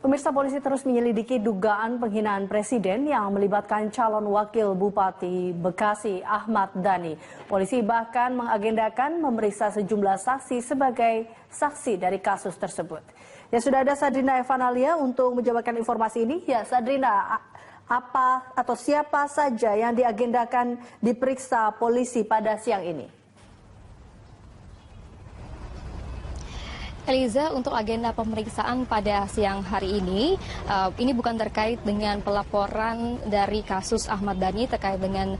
Pemirsa, polisi terus menyelidiki dugaan penghinaan presiden yang melibatkan calon wakil Bupati Bekasi Ahmad Dhani. Polisi bahkan mengagendakan memeriksa sejumlah saksi sebagai saksi dari kasus tersebut. Ya, sudah ada Sadrina Evanalia untuk menjabarkan informasi ini. Ya, Sadrina, apa atau siapa saja yang diagendakan diperiksa polisi pada siang ini? Eliza, untuk agenda pemeriksaan pada siang hari ini bukan terkait dengan pelaporan dari kasus Ahmad Dhani terkait dengan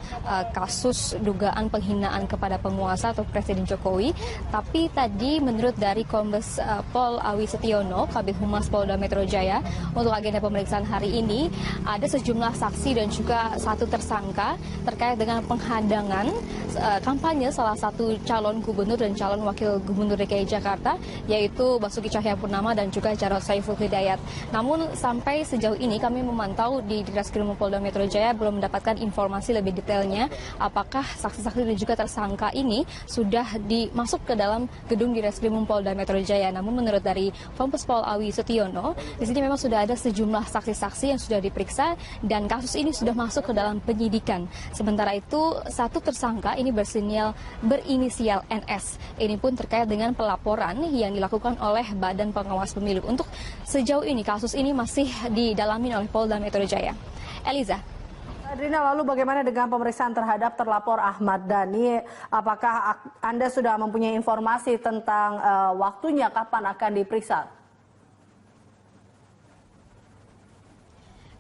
kasus dugaan penghinaan kepada penguasa atau Presiden Jokowi. Tapi tadi menurut dari Kombes Pol Awi Setiono, Kabid Humas Polda Metro Jaya, untuk agenda pemeriksaan hari ini ada sejumlah saksi dan juga satu tersangka terkait dengan penghadangan kampanye salah satu calon gubernur dan calon wakil gubernur DKI Jakarta, yaitu Basuki Cahayapurnama dan juga Jarod Saiful Hidayat. Namun sampai sejauh ini kami memantau di Ditreskrimum Polda Metro Jaya belum mendapatkan informasi lebih detailnya apakah saksi-saksi dan juga tersangka ini sudah dimasuk ke dalam gedung Ditreskrimum Polda Metro Jaya. Namun menurut dari Kombes Pol Awi Setiono, di sini memang sudah ada sejumlah saksi-saksi yang sudah diperiksa dan kasus ini sudah masuk ke dalam penyidikan. Sementara itu satu tersangka ini berinisial NS. Ini pun terkait dengan pelaporan yang dilakukan oleh Badan Pengawas Pemilu. Untuk sejauh ini kasus ini masih didalami oleh Polda Metro Jaya. Eliza. Adrina, lalu bagaimana dengan pemeriksaan terhadap terlapor Ahmad Dhani? Apakah Anda sudah mempunyai informasi tentang waktunya kapan akan diperiksa?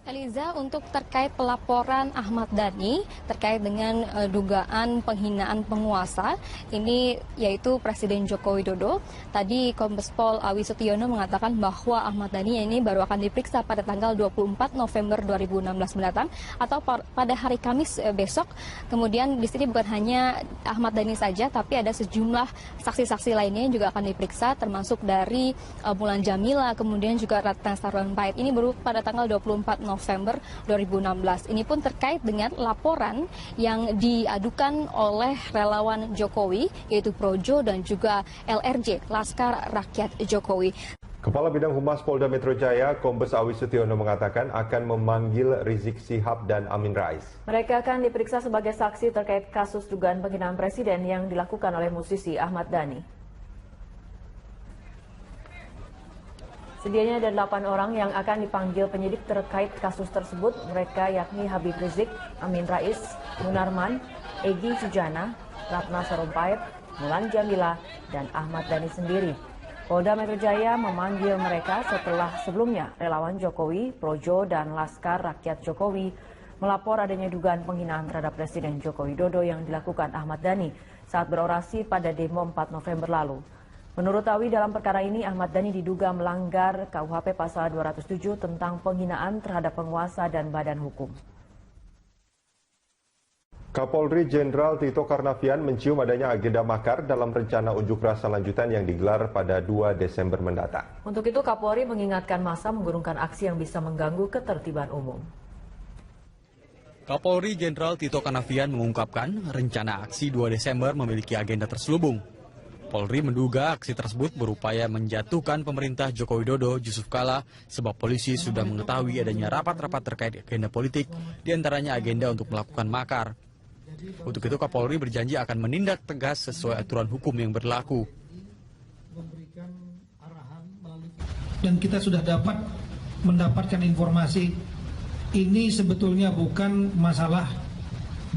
Eliza, untuk terkait pelaporan Ahmad Dhani terkait dengan dugaan penghinaan penguasa, ini yaitu Presiden Joko Widodo. Tadi Kombes Pol Awi Setiono mengatakan bahwa Ahmad Dhani ini baru akan diperiksa pada tanggal 24 November 2016 mendatang atau pada hari Kamis besok. Kemudian di sini bukan hanya Ahmad Dhani saja, tapi ada sejumlah saksi-saksi lainnya yang juga akan diperiksa, termasuk dari Mulan Jamila, kemudian juga Ratna Sarumpait. Ini baru pada tanggal 24 November 2016. Ini pun terkait dengan laporan yang diadukan oleh relawan Jokowi, yaitu Projo dan juga LRJ, Laskar Rakyat Jokowi. Kepala Bidang Humas Polda Metro Jaya, Kombes Awi Setiono mengatakan akan memanggil Rizik Syihab dan Amin Rais. Mereka akan diperiksa sebagai saksi terkait kasus dugaan penghinaan presiden yang dilakukan oleh musisi Ahmad Dhani. Sedianya ada 8 orang yang akan dipanggil penyidik terkait kasus tersebut. Mereka yakni Habib Rizik, Amin Rais, Munarman, Egy Sujana, Ratna Sarumpait, Mulan Jamila, dan Ahmad Dhani sendiri. Polda Metro Jaya memanggil mereka setelah sebelumnya relawan Jokowi, Projo, dan Laskar Rakyat Jokowi melapor adanya dugaan penghinaan terhadap Presiden Joko Widodo yang dilakukan Ahmad Dhani saat berorasi pada demo 4 November lalu. Menurut Awi, dalam perkara ini Ahmad Dhani diduga melanggar KUHP pasal 207 tentang penghinaan terhadap penguasa dan badan hukum. Kapolri Jenderal Tito Karnavian mencium adanya agenda makar dalam rencana unjuk rasa lanjutan yang digelar pada 2 Desember mendatang. Untuk itu Kapolri mengingatkan massa mengurungkan aksi yang bisa mengganggu ketertiban umum. Kapolri Jenderal Tito Karnavian mengungkapkan rencana aksi 2 Desember memiliki agenda terselubung. Polri menduga aksi tersebut berupaya menjatuhkan pemerintah Joko Widodo Yusuf Kala sebab polisi sudah mengetahui adanya rapat-rapat terkait agenda politik, diantaranya agenda untuk melakukan makar. Untuk itu Kapolri berjanji akan menindak tegas sesuai aturan hukum yang berlaku. Dan kita sudah mendapatkan informasi ini sebetulnya bukan masalah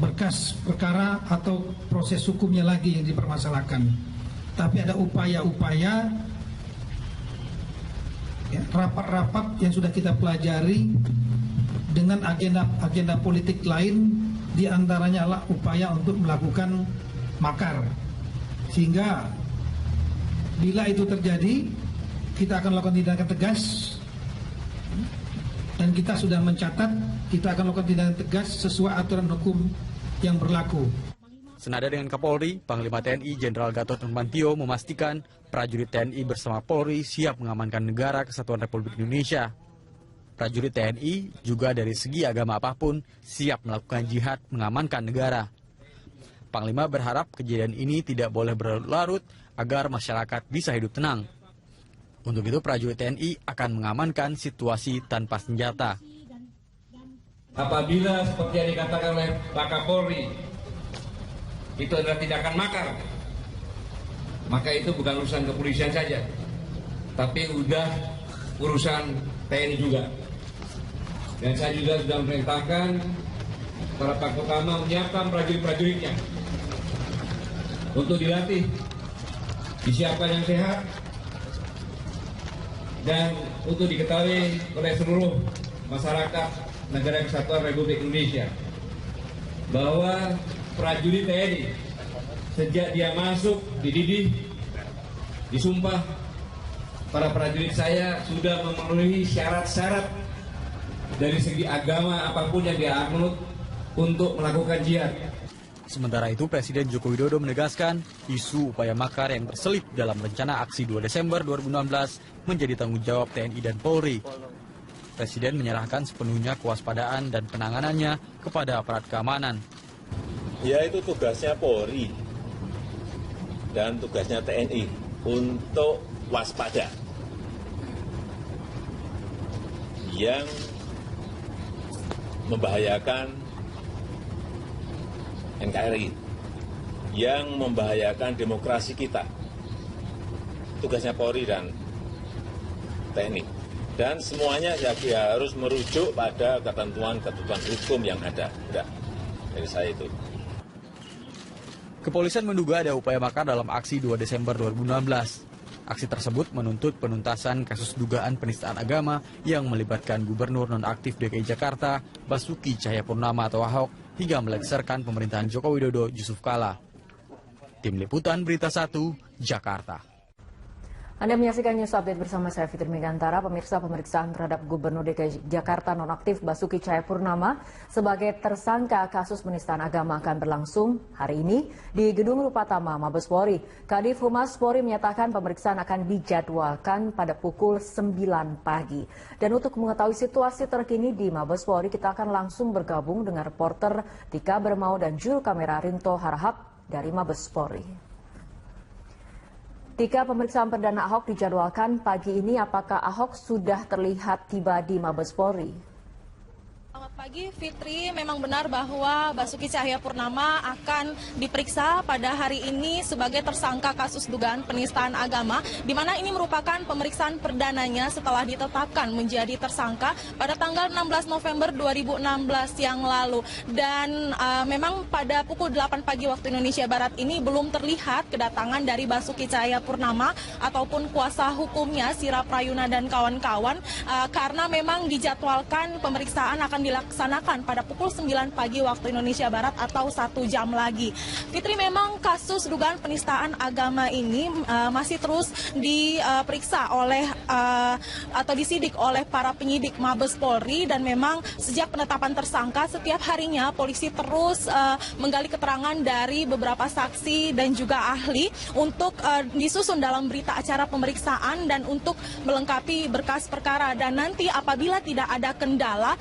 berkas perkara atau proses hukumnya lagi yang dipermasalahkan. Tapi ada upaya-upaya rapat-rapat yang sudah kita pelajari dengan agenda politik lain, diantaranya adalah upaya untuk melakukan makar. Sehingga bila itu terjadi, kita akan lakukan tindakan tegas dan kita sudah mencatat kita akan lakukan tindakan tegas sesuai aturan hukum yang berlaku. Senada dengan Kapolri, Panglima TNI Jenderal Gatot Nurmantio memastikan prajurit TNI bersama Polri siap mengamankan negara kesatuan Republik Indonesia. Prajurit TNI juga dari segi agama apapun siap melakukan jihad mengamankan negara. Panglima berharap kejadian ini tidak boleh berlarut agar masyarakat bisa hidup tenang. Untuk itu prajurit TNI akan mengamankan situasi tanpa senjata. Apabila seperti yang dikatakan oleh Pak Kapolri, itu adalah tindakan makar, maka itu bukan urusan kepolisian saja, tapi udah urusan TNI juga. Dan saya juga sudah memerintahkan para Pakotama menyiapkan prajurit-prajuritnya untuk dilatih, disiapkan yang sehat, dan untuk diketahui oleh seluruh masyarakat Negara Kesatuan Republik Indonesia bahwa prajurit TNI sejak dia masuk, dididih, disumpah, para prajurit saya sudah memenuhi syarat-syarat dari segi agama apapun yang dia anut untuk melakukan jihad. Sementara itu, Presiden Joko Widodo menegaskan isu upaya makar yang terselip dalam rencana aksi 2 Desember 2016 menjadi tanggung jawab TNI dan Polri. Presiden menyerahkan sepenuhnya kewaspadaan dan penanganannya kepada aparat keamanan. Ya, itu tugasnya Polri dan tugasnya TNI untuk waspada. Yang membahayakan NKRI, yang membahayakan demokrasi kita. Tugasnya Polri dan TNI. Dan semuanya ya harus merujuk pada ketentuan-ketentuan hukum yang ada. Enggak, dari saya itu. Kepolisian menduga ada upaya makar dalam aksi 2 Desember 2016. Aksi tersebut menuntut penuntasan kasus dugaan penistaan agama yang melibatkan Gubernur nonaktif DKI Jakarta, Basuki Cahayapurnama atau Ahok, hingga melengsarkan pemerintahan Joko Widodo Yusuf Kala. Tim Liputan Berita 1, Jakarta. Anda menyaksikan News Update bersama saya Fitri Megantara. Pemirsa, pemeriksaan terhadap Gubernur DKI Jakarta nonaktif Basuki Cahayapurnama sebagai tersangka kasus penistaan agama akan berlangsung hari ini di Gedung Rupatama Mabes Polri. Kadif Humas Polri menyatakan pemeriksaan akan dijadwalkan pada pukul 9 pagi. Dan untuk mengetahui situasi terkini di Mabes Polri, kita akan langsung bergabung dengan reporter Tika Bermau dan juru kamera Rinto Harahap dari Mabes Polri. Tika, pemeriksaan perdana Ahok dijadwalkan pagi ini. Apakah Ahok sudah terlihat tiba di Mabes Polri? Selamat pagi Fitri, memang benar bahwa Basuki Cahayapurnama akan diperiksa pada hari ini sebagai tersangka kasus dugaan penistaan agama, di mana ini merupakan pemeriksaan perdananya setelah ditetapkan menjadi tersangka pada tanggal 16 November 2016 yang lalu. Dan memang pada pukul 8 pagi waktu Indonesia Barat ini belum terlihat kedatangan dari Basuki Cahayapurnama ataupun kuasa hukumnya Sira Prayuna dan kawan-kawan, karena memang dijadwalkan pemeriksaan akan dilaksanakan pada pukul 9 pagi waktu Indonesia Barat atau 1 jam lagi. Fitri, memang kasus dugaan penistaan agama ini masih terus diperiksa oleh atau disidik oleh para penyidik Mabes Polri, dan memang sejak penetapan tersangka setiap harinya polisi terus menggali keterangan dari beberapa saksi dan juga ahli untuk disusun dalam berita acara pemeriksaan dan untuk melengkapi berkas perkara. Dan nanti apabila tidak ada kendala,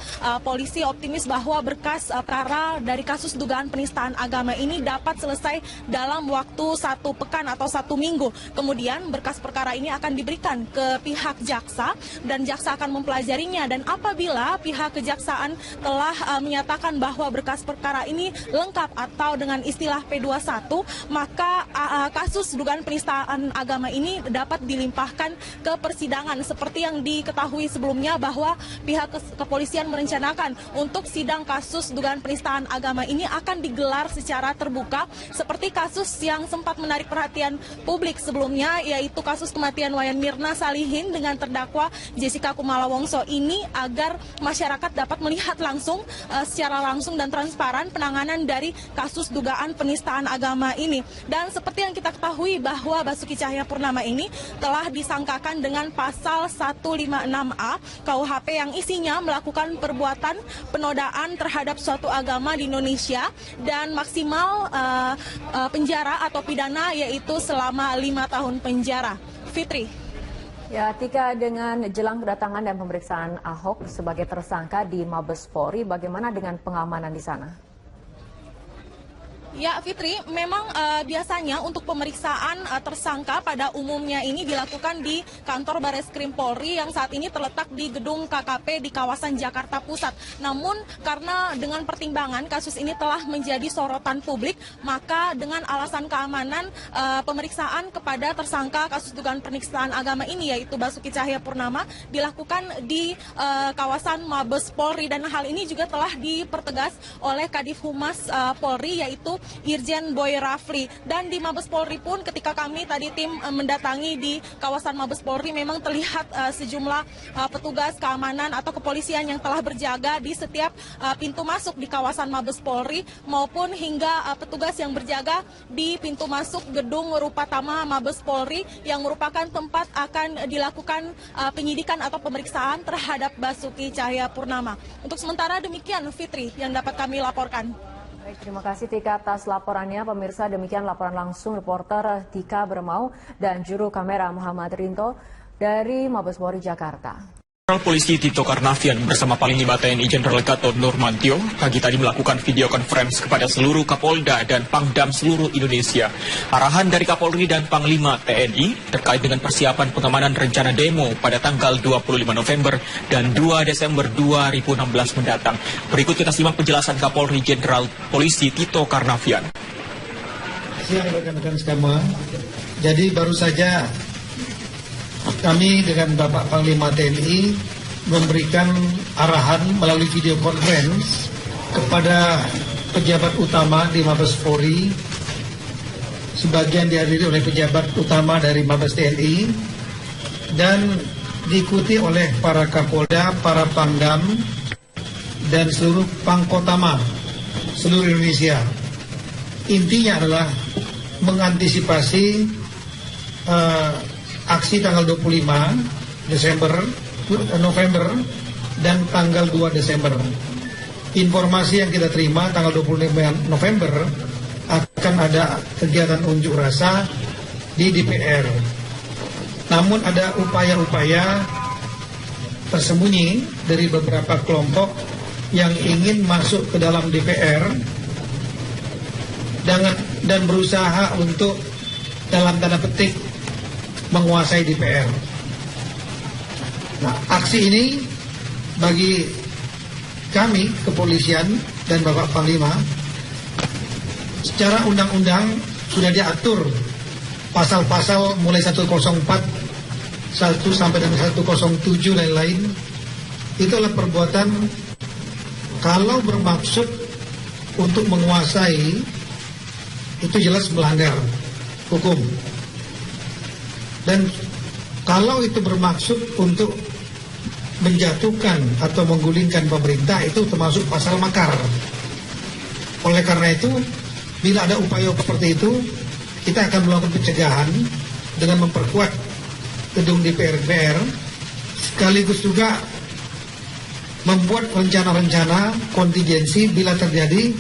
polisi optimis bahwa berkas perkara dari kasus dugaan penistaan agama ini dapat selesai dalam waktu 1 pekan atau 1 minggu. Kemudian berkas perkara ini akan diberikan ke pihak jaksa dan jaksa akan mempelajarinya. Dan apabila pihak kejaksaan telah menyatakan bahwa berkas perkara ini lengkap atau dengan istilah P21, maka kasus dugaan penistaan agama ini dapat dilimpahkan ke persidangan. Seperti yang diketahui sebelumnya bahwa pihak kepolisian merencanakan untuk sidang kasus dugaan penistaan agama ini akan digelar secara terbuka seperti kasus yang sempat menarik perhatian publik sebelumnya, yaitu kasus kematian Wayan Mirna Salihin dengan terdakwa Jessica Kumala Wongso ini, agar masyarakat dapat melihat langsung secara langsung dan transparan penanganan dari kasus dugaan penistaan agama ini. Dan seperti yang kita ketahui bahwa Basuki Cahayapurnama ini telah disangkakan dengan pasal 156A KUHP yang isinya melakukan perbuatan penodaan terhadap suatu agama di Indonesia, dan maksimal penjara atau pidana yaitu selama 5 tahun penjara. Fitri. Ya, Tika, dengan jelang kedatangan dan pemeriksaan Ahok sebagai tersangka di Mabes Polri, bagaimana dengan pengamanan di sana? Ya, Fitri, memang biasanya untuk pemeriksaan tersangka pada umumnya ini dilakukan di kantor Bareskrim Polri yang saat ini terletak di gedung KKP di kawasan Jakarta Pusat. Namun karena dengan pertimbangan kasus ini telah menjadi sorotan publik, maka dengan alasan keamanan pemeriksaan kepada tersangka kasus dugaan penistaan agama ini yaitu Basuki Cahayapurnama dilakukan di kawasan Mabes Polri, dan hal ini juga telah dipertegas oleh Kadif Humas Polri yaitu Irjen Boy Rafli. Dan di Mabes Polri pun ketika kami tadi tim mendatangi di kawasan Mabes Polri memang terlihat sejumlah petugas keamanan atau kepolisian yang telah berjaga di setiap pintu masuk di kawasan Mabes Polri maupun hingga petugas yang berjaga di pintu masuk gedung Rupatama Mabes Polri yang merupakan tempat akan dilakukan penyidikan atau pemeriksaan terhadap Basuki Cahayapurnama. Untuk sementara demikian, Fitri, yang dapat kami laporkan. Baik, terima kasih Tika atas laporannya. Pemirsa, demikian laporan langsung reporter Tika Bermau dan juru kamera Muhammad Rinto dari Mabes Polri Jakarta. Jenderal Polisi Tito Karnavian bersama Panglima TNI Jenderal Gatot Nurmantio pagi tadi melakukan video conference kepada seluruh Kapolda dan Pangdam seluruh Indonesia. Arahan dari Kapolri dan Panglima TNI terkait dengan persiapan pengamanan rencana demo pada tanggal 25 November dan 2 Desember 2016 mendatang. Berikut kita simak penjelasan Kapolri Jenderal Polisi Tito Karnavian. Siang rekan-rekan sekalian. Jadi baru saja kami dengan Bapak Panglima TNI memberikan arahan melalui video conference kepada pejabat utama di Mabes Polri, sebagian dihadiri oleh pejabat utama dari Mabes TNI dan diikuti oleh para Kapolda, para Pangdam dan seluruh Pangkotama seluruh Indonesia. Intinya adalah mengantisipasi aksi tanggal 25 November dan tanggal 2 Desember. Informasi yang kita terima tanggal 25 November akan ada kegiatan unjuk rasa di DPR. Namun ada upaya-upaya tersembunyi dari beberapa kelompok yang ingin masuk ke dalam DPR dan berusaha untuk dalam tanda petik menguasai DPR. Nah, aksi ini bagi kami kepolisian dan Bapak Panglima secara undang-undang sudah diatur pasal-pasal mulai 104 1 sampai dengan 107 lain-lain. Itu adalah perbuatan kalau bermaksud untuk menguasai, itu jelas melanggar hukum. Dan kalau itu bermaksud untuk menjatuhkan atau menggulingkan pemerintah, itu termasuk pasal makar. Oleh karena itu, bila ada upaya seperti itu, kita akan melakukan pencegahan dengan memperkuat gedung DPR, sekaligus juga membuat rencana-rencana kontingensi bila terjadi.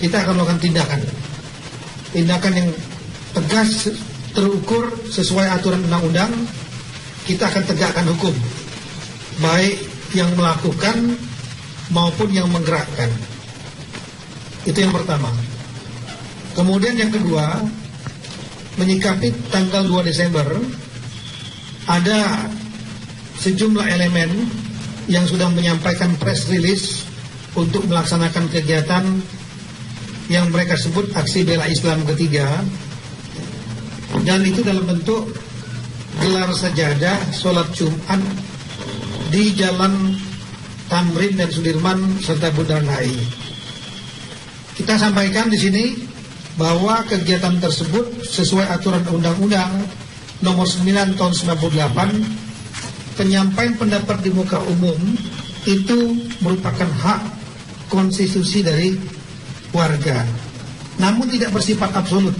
Kita akan melakukan tindakan yang tegas, terukur sesuai aturan undang-undang. Kita akan tegakkan hukum, baik yang melakukan maupun yang menggerakkan. Itu yang pertama. Kemudian yang kedua, menyikapi tanggal 2 Desember, ada sejumlah elemen yang sudah menyampaikan press release untuk melaksanakan kegiatan yang mereka sebut aksi bela Islam ketiga. Dan itu dalam bentuk gelar sajadah, sholat Jumat di Jalan Tamrin dan Sudirman serta Bundaran HI. Kita sampaikan di sini bahwa kegiatan tersebut sesuai aturan Undang-Undang Nomor 9 Tahun 98, penyampaian pendapat di muka umum itu merupakan hak konstitusi dari warga. Namun tidak bersifat absolut.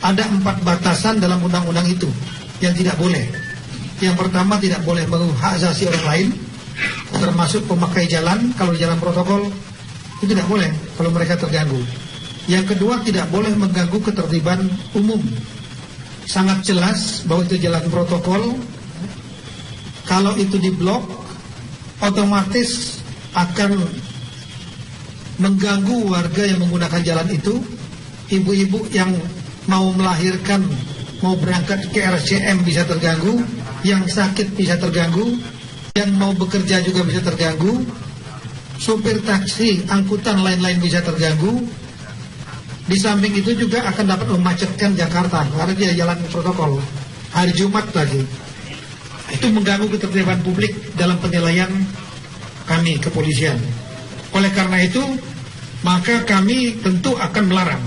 Ada 4 batasan dalam undang-undang itu yang tidak boleh. Yang pertama, tidak boleh mengganggu hak asasi orang lain, termasuk pemakai jalan. Kalau di jalan protokol itu tidak boleh kalau mereka terganggu. Yang kedua, tidak boleh mengganggu ketertiban umum. Sangat jelas bahwa itu jalan protokol. Kalau itu diblok, otomatis akan mengganggu warga yang menggunakan jalan itu. ibu-ibu yang mau melahirkan, mau berangkat ke RSCM bisa terganggu, yang sakit bisa terganggu, yang mau bekerja juga bisa terganggu, supir taksi, angkutan lain-lain bisa terganggu. Di samping itu juga akan dapat memacetkan Jakarta karena dia jalan protokol. Hari Jumat lagi. Itu mengganggu ketertiban publik dalam penilaian kami kepolisian. Oleh karena itu, maka kami tentu akan melarang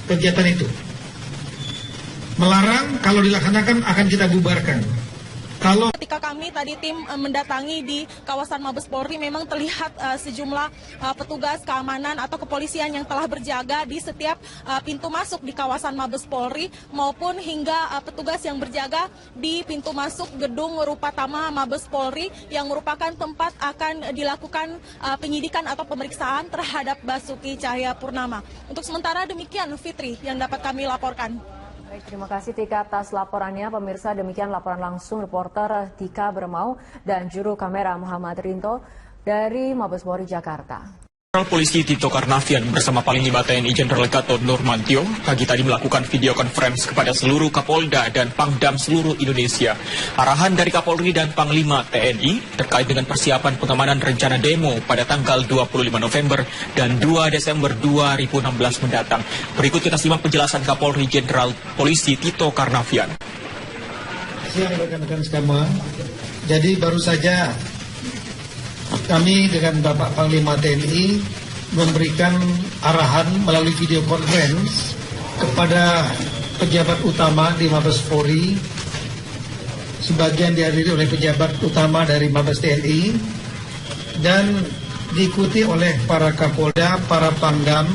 kegiatan itu. Melarang, kalau dilaksanakan akan kita bubarkan. Ketika kami tadi tim mendatangi di kawasan Mabes Polri, memang terlihat sejumlah petugas keamanan atau kepolisian yang telah berjaga di setiap pintu masuk di kawasan Mabes Polri, maupun hingga petugas yang berjaga di pintu masuk gedung Rupatama Mabes Polri yang merupakan tempat akan dilakukan penyidikan atau pemeriksaan terhadap Basuki Cahayapurnama. Untuk sementara demikian, Fitri, yang dapat kami laporkan. Baik, terima kasih Tika atas laporannya. Pemirsa, demikian laporan langsung reporter Tika Bermau dan juru kamera Muhammad Rinto dari Mabes Polri Jakarta. Jenderal Polisi Tito Karnavian bersama Panglima TNI Jenderal Gatot Nurmantio pagi tadi melakukan video conference kepada seluruh Kapolda dan Pangdam seluruh Indonesia. Arahan dari Kapolri dan Panglima TNI terkait dengan persiapan pengamanan rencana demo pada tanggal 25 November dan 2 Desember 2016 mendatang. Berikut kita simak penjelasan Kapolri Jenderal Polisi Tito Karnavian. Siang rekan-rekan semua. Jadi baru saja kami dengan Bapak Panglima TNI memberikan arahan melalui video conference kepada pejabat utama di Mabes Polri, sebagian dihadiri oleh pejabat utama dari Mabes TNI, dan diikuti oleh para Kapolda, para Pangdam,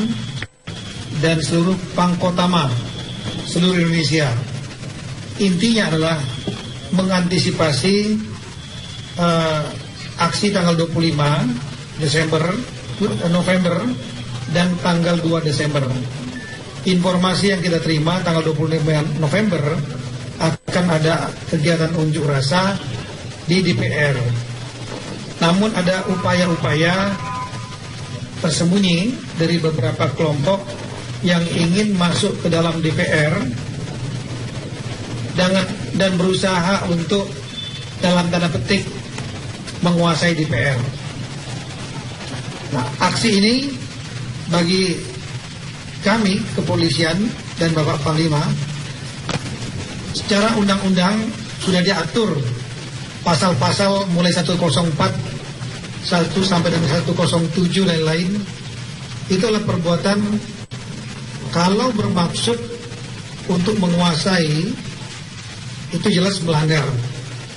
dan seluruh Pangkotama seluruh Indonesia. Intinya adalah mengantisipasi aksi tanggal 25 November dan tanggal 2 Desember. Informasi yang kita terima tanggal 25 November akan ada kegiatan unjuk rasa di DPR. Namun ada upaya-upaya tersembunyi dari beberapa kelompok yang ingin masuk ke dalam DPR dan berusaha untuk dalam tanda petik menguasai DPR. Nah, aksi ini bagi kami kepolisian dan Bapak Panglima secara undang-undang sudah diatur pasal-pasal mulai 104, 1 sampai dengan 107 dan lain. Itu adalah perbuatan kalau bermaksud untuk menguasai, itu jelas melanggar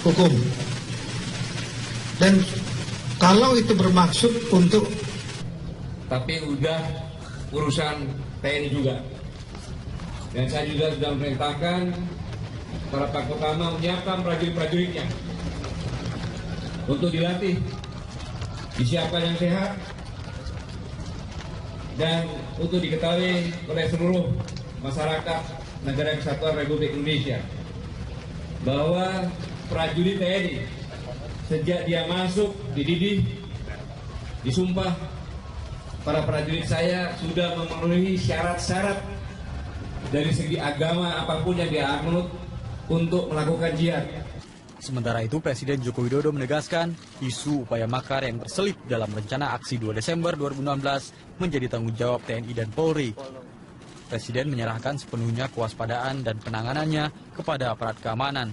hukum. Dan kalau itu bermaksud untuk, tapi udah urusan TNI juga. Dan saya juga sudah memerintahkan para Pangkotama menyiapkan prajurit-prajuritnya untuk dilatih, disiapkan yang sehat, dan untuk diketahui oleh seluruh masyarakat Negara Kesatuan Republik Indonesia bahwa prajurit TNI sejak dia masuk, dididih, disumpah, para prajurit saya sudah memenuhi syarat-syarat dari segi agama apapun yang dia anut untuk melakukan jihad. Sementara itu, Presiden Joko Widodo menegaskan isu upaya makar yang berselip dalam rencana aksi 2 Desember 2016 menjadi tanggung jawab TNI dan Polri. Presiden menyerahkan sepenuhnya kewaspadaan dan penanganannya kepada aparat keamanan.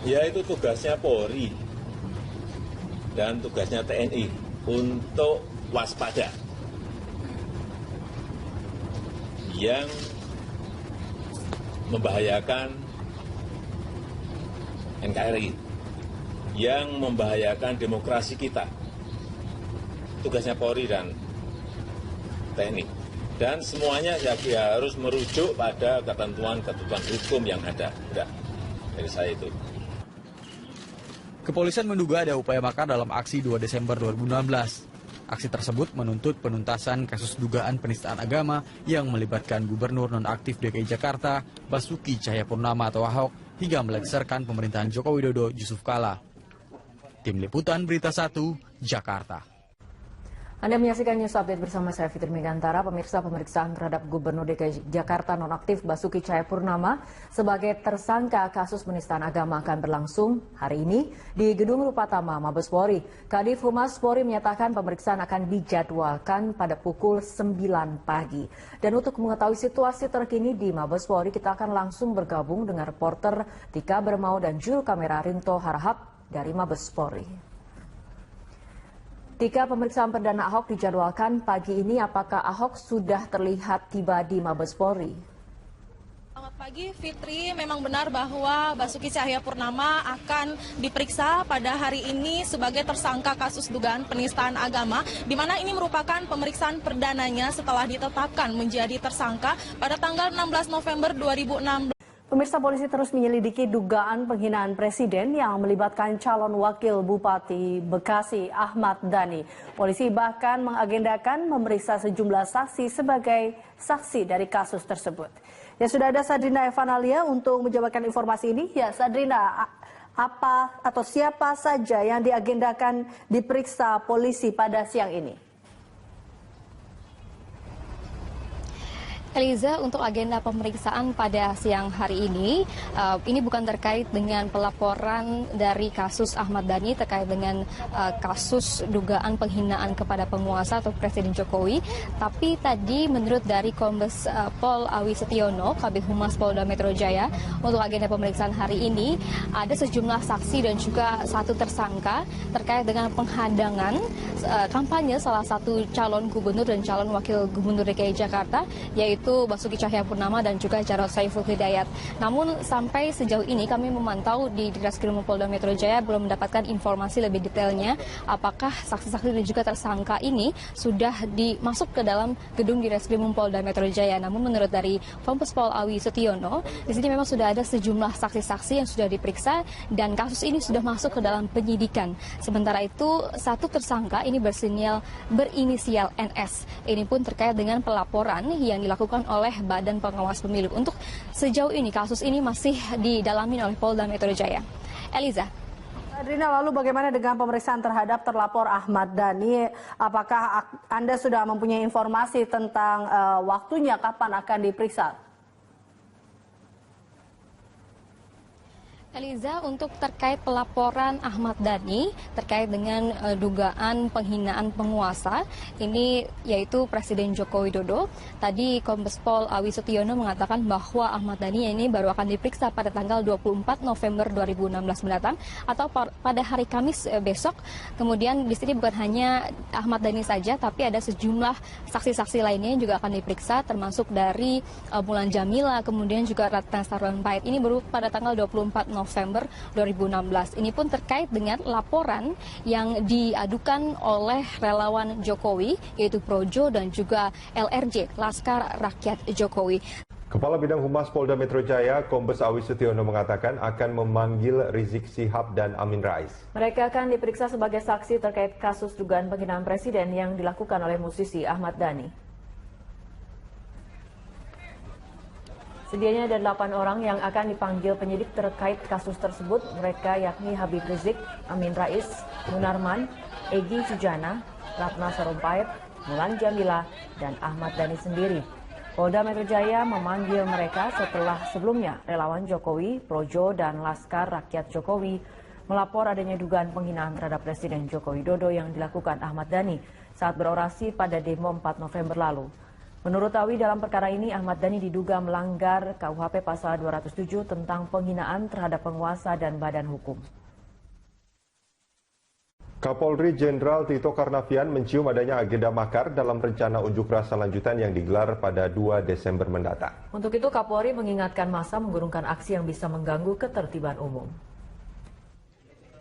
Ya, itu tugasnya Polri dan tugasnya TNI untuk waspada. Yang membahayakan NKRI, yang membahayakan demokrasi kita. Tugasnya Polri dan TNI. Dan semuanya ya harus merujuk pada ketentuan-ketentuan hukum yang ada. Udah, dari saya itu. Kepolisian menduga ada upaya makar dalam aksi 2 Desember 2016. Aksi tersebut menuntut penuntasan kasus dugaan penistaan agama yang melibatkan Gubernur nonaktif DKI Jakarta, Basuki Cahayapurnama atau Ahok, hingga melengsarkan pemerintahan Joko Widodo Yusuf Kala. Tim Liputan Berita 1, Jakarta. Anda menyaksikan News Update bersama saya Fitri Megantara. Pemirsa, pemeriksaan terhadap Gubernur DKI Jakarta nonaktif Basuki Cahayapurnama sebagai tersangka kasus penistaan agama akan berlangsung hari ini di Gedung Rupatama Mabes Polri. Kadif Humas Polri menyatakan pemeriksaan akan dijadwalkan pada pukul 9 pagi. Dan untuk mengetahui situasi terkini di Mabes Polri, kita akan langsung bergabung dengan reporter Tika Bermau dan juru kamera Rinto Harahap dari Mabes Polri. Tika, pemeriksaan perdana Ahok dijadwalkan pagi ini. Apakah Ahok sudah terlihat tiba di Mabes Polri? Selamat pagi, Fitri. Memang benar bahwa Basuki Cahayapurnama akan diperiksa pada hari ini sebagai tersangka kasus dugaan penistaan agama, di mana ini merupakan pemeriksaan perdananya setelah ditetapkan menjadi tersangka pada tanggal 16 November 2016. Pemirsa, polisi terus menyelidiki dugaan penghinaan presiden yang melibatkan calon wakil Bupati Bekasi Ahmad Dhani. Polisi bahkan mengagendakan memeriksa sejumlah saksi sebagai saksi dari kasus tersebut. Ya, sudah ada Sadrina Evanalia untuk menjabarkan informasi ini. Ya, Sadrina, apa atau siapa saja yang diagendakan diperiksa polisi pada siang ini? Eliza, untuk agenda pemeriksaan pada siang hari ini bukan terkait dengan pelaporan dari kasus Ahmad Dhani terkait dengan kasus dugaan penghinaan kepada penguasa atau Presiden Jokowi. Tapi tadi menurut dari Kombes Pol Awi Setiono, Kabid Humas Polda Metro Jaya, untuk agenda pemeriksaan hari ini ada sejumlah saksi dan juga satu tersangka terkait dengan penghadangan kampanye salah satu calon gubernur dan calon wakil gubernur DKI Jakarta, yaitu Basuki Cahayapurnama dan juga Jarod Saiful Hidayat. Namun sampai sejauh ini kami memantau di Ditreskrim Polda Metro Jaya belum mendapatkan informasi lebih detailnya apakah saksi-saksi dan juga tersangka ini sudah dimasuk ke dalam gedung Ditreskrim Polda Metro Jaya. Namun menurut dari Kombes Pol Awi Setiono, di sini memang sudah ada sejumlah saksi-saksi yang sudah diperiksa dan kasus ini sudah masuk ke dalam penyidikan. Sementara itu satu tersangka ini berinisial NS. Ini pun terkait dengan pelaporan yang dilakukan oleh Badan Pengawas Pemilu. Untuk sejauh ini kasus ini masih didalami oleh Polda Metro Jaya. Eliza. Adrina, lalu bagaimana dengan pemeriksaan terhadap terlapor Ahmad Dhani? Apakah Anda sudah mempunyai informasi tentang waktunya kapan akan diperiksa? Eliza, untuk terkait pelaporan Ahmad Dhani terkait dengan dugaan penghinaan penguasa, ini yaitu Presiden Joko Widodo. Tadi Kombes Pol Awi Setiono mengatakan bahwa Ahmad Dhani ini baru akan diperiksa pada tanggal 24 November 2016 mendatang atau pada hari Kamis besok. Kemudian di sini bukan hanya Ahmad Dhani saja, tapi ada sejumlah saksi-saksi lainnya yang juga akan diperiksa, termasuk dari Mulan Jamila, kemudian juga Ratna Sarumpait. Ini baru pada tanggal 24 November 2016. Ini pun terkait dengan laporan yang diadukan oleh relawan Jokowi, yaitu Projo dan juga LRJ, Laskar Rakyat Jokowi. Kepala Bidang Humas Polda Metro Jaya, Kombes Awi Setiono mengatakan akan memanggil Rizik Syihab dan Amin Rais. Mereka akan diperiksa sebagai saksi terkait kasus dugaan penghinaan presiden yang dilakukan oleh musisi Ahmad Dhani. Sedianya ada 8 orang yang akan dipanggil penyidik terkait kasus tersebut. Mereka yakni Habib Rizik, Amin Rais, Munarman, Egy Sujana, Ratna Sarumpait, Mulan Jamila, dan Ahmad Dhani sendiri. Polda Metro Jaya memanggil mereka setelah sebelumnya relawan Jokowi, Projo, dan Laskar Rakyat Jokowi melapor adanya dugaan penghinaan terhadap Presiden Joko Widodo yang dilakukan Ahmad Dhani saat berorasi pada demo 4 November lalu. Menurut Awi, dalam perkara ini Ahmad Dhani diduga melanggar KUHP pasal 207 tentang penghinaan terhadap penguasa dan badan hukum. Kapolri Jenderal Tito Karnavian mencium adanya agenda makar dalam rencana unjuk rasa lanjutan yang digelar pada 2 Desember mendatang. Untuk itu Kapolri mengingatkan massa mengurungkan aksi yang bisa mengganggu ketertiban umum.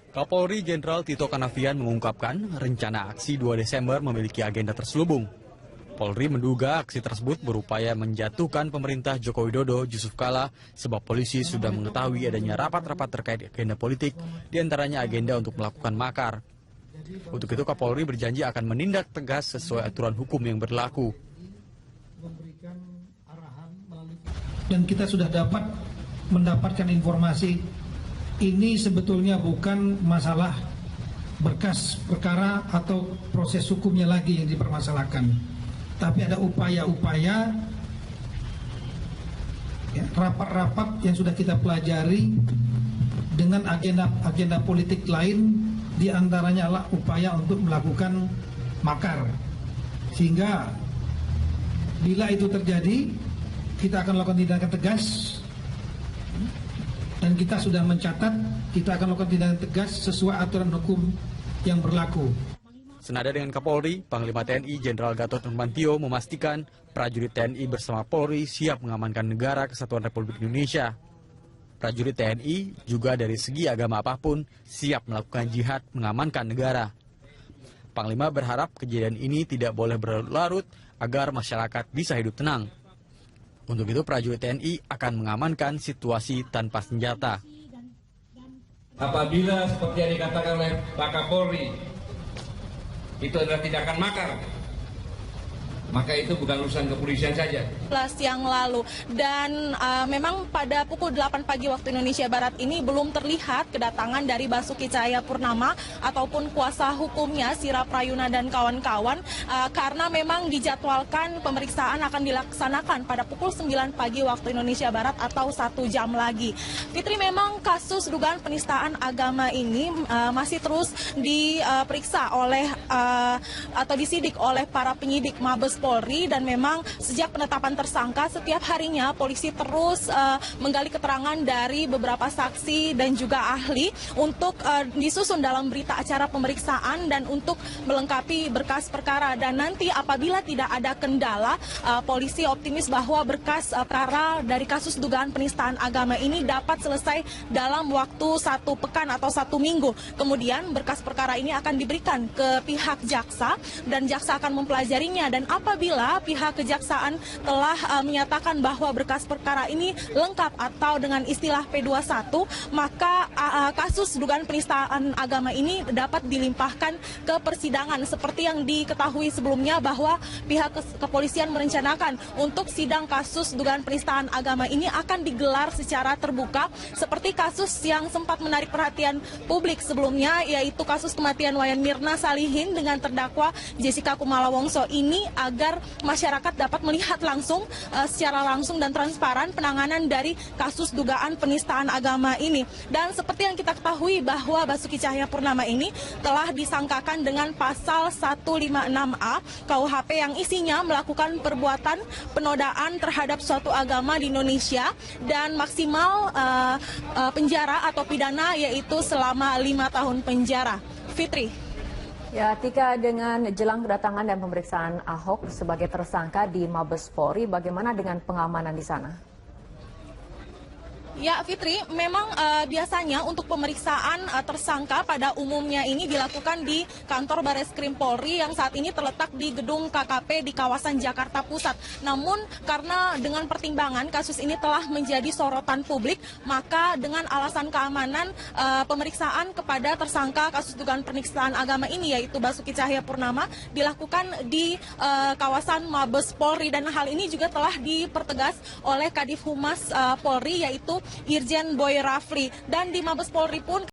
Kapolri Jenderal Tito Karnavian mengungkapkan rencana aksi 2 Desember memiliki agenda terselubung. Polri menduga aksi tersebut berupaya menjatuhkan pemerintah Joko Widodo Yusuf Kala sebab polisi sudah mengetahui adanya rapat-rapat terkait agenda politik, diantaranya agenda untuk melakukan makar. Untuk itu Kapolri berjanji akan menindak tegas sesuai aturan hukum yang berlaku. Dan kita sudah mendapatkan informasi ini sebetulnya bukan masalah berkas perkara atau proses hukumnya lagi yang dipermasalahkan. Tapi ada upaya-upaya, rapat-rapat yang sudah kita pelajari dengan agenda politik lain, diantaranya adalah upaya untuk melakukan makar. Sehingga bila itu terjadi, kita akan lakukan tindakan tegas, dan kita sudah mencatat, kita akan lakukan tindakan tegas sesuai aturan hukum yang berlaku. Senada dengan Kapolri, Panglima TNI Jenderal Gatot Nurmantio memastikan prajurit TNI bersama Polri siap mengamankan negara kesatuan Republik Indonesia. Prajurit TNI juga dari segi agama apapun siap melakukan jihad mengamankan negara. Panglima berharap kejadian ini tidak boleh berlarut agar masyarakat bisa hidup tenang. Untuk itu prajurit TNI akan mengamankan situasi tanpa senjata. Apabila seperti yang dikatakan oleh Pak Kapolri, itu adalah tindakan makar, maka itu bukan urusan kepolisian saja. Yang lalu dan memang pada pukul 8 pagi waktu Indonesia Barat ini belum terlihat kedatangan dari Basuki Cahayapurnama ataupun kuasa hukumnya Sira Prayuna dan kawan-kawan karena memang dijadwalkan pemeriksaan akan dilaksanakan pada pukul 9 pagi waktu Indonesia Barat atau 1 jam lagi. Fitri, memang kasus dugaan penistaan agama ini masih terus diperiksa oleh atau disidik oleh para penyidik Mabes Polri, dan memang sejak penetapan tersangka setiap harinya polisi terus menggali keterangan dari beberapa saksi dan juga ahli untuk disusun dalam berita acara pemeriksaan dan untuk melengkapi berkas perkara. Dan nanti apabila tidak ada kendala, polisi optimis bahwa berkas perkara dari kasus dugaan penistaan agama ini dapat selesai dalam waktu 1 pekan atau 1 minggu. Kemudian berkas perkara ini akan diberikan ke pihak jaksa dan jaksa akan mempelajarinya, dan apabila pihak kejaksaan telah menyatakan bahwa berkas perkara ini lengkap atau dengan istilah P21, maka kasus dugaan penistaan agama ini dapat dilimpahkan ke persidangan. Seperti yang diketahui sebelumnya bahwa pihak kepolisian merencanakan untuk sidang kasus dugaan penistaan agama ini akan digelar secara terbuka seperti kasus yang sempat menarik perhatian publik sebelumnya, yaitu kasus kematian Wayan Mirna Salihin dengan terdakwa Jessica Kumala Wongso ini, agar masyarakat dapat melihat langsung secara langsung dan transparan penanganan dari kasus dugaan penistaan agama ini. Dan seperti yang kita ketahui bahwa Basuki Cahayapurnama ini telah disangkakan dengan pasal 156A KUHP yang isinya melakukan perbuatan penodaan terhadap suatu agama di Indonesia, dan maksimal penjara atau pidana yaitu selama 5 tahun penjara. Fitri. Ya, Tika, dengan jelang kedatangan dan pemeriksaan Ahok sebagai tersangka di Mabes Polri, bagaimana dengan pengamanan di sana? Ya, Fitri, memang biasanya untuk pemeriksaan tersangka pada umumnya ini dilakukan di kantor Bareskrim Polri yang saat ini terletak di gedung KKP di kawasan Jakarta Pusat. Namun karena dengan pertimbangan kasus ini telah menjadi sorotan publik, maka dengan alasan keamanan pemeriksaan kepada tersangka kasus dugaan penistaan agama ini, yaitu Basuki Cahayapurnama, dilakukan di kawasan Mabes Polri, dan hal ini juga telah dipertegas oleh Kadif Humas Polri, yaitu Irjen Boy Rafli. Dan di Mabes Polri pun